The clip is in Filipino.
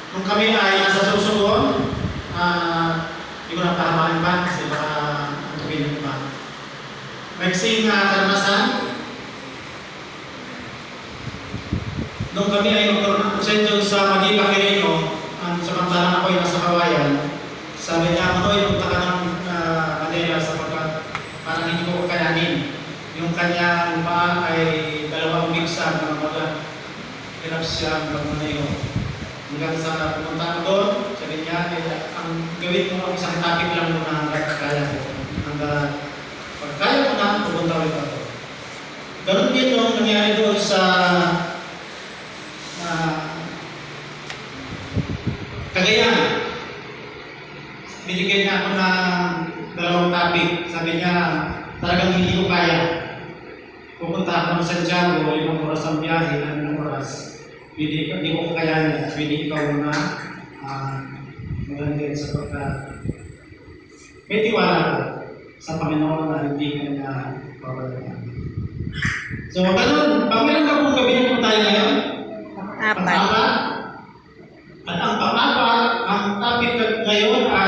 Nung kami ay nasa Sorsogon, hindi ko na pahamaan pa kasi baka antugin pa. Maiksing karanasan. Nung kami ay magkaroon ng prosedyo sa Manila, Quirino, samantalang ako ay nasa Kawayan, sabi niya, Manoy, punta ka ng Manila sapagkat parang hindi ko kakayanin. Yung kanyang paa ay dalawang bigsa ng mga hirap siya magmanayo. Hanggang sa pumunta ko doon, sabi niya, ang gawin mo ang isang topic lang muna hanggang kaya ko. Hanggang pag kaya ko na, pupunta ulit ako. Ganun din nung nangyari doon sa Cagayan. Binigyan niya ako ng dalawang topic. Sabi niya, talagang hindi ko kaya. Pupunta ako ng Santiago, 5 oras ang biyahe, 6 oras. Hindi ko kakayanin. Pwede ikaw na maganda sa pagka. May tiwala ko sa Panginoon na hindi ka na pabalaan. So, ganun. Pag-ilang ka pong gabi na po tayo ngayon? Apat. At ang pang-apat, ang topic ngayon ay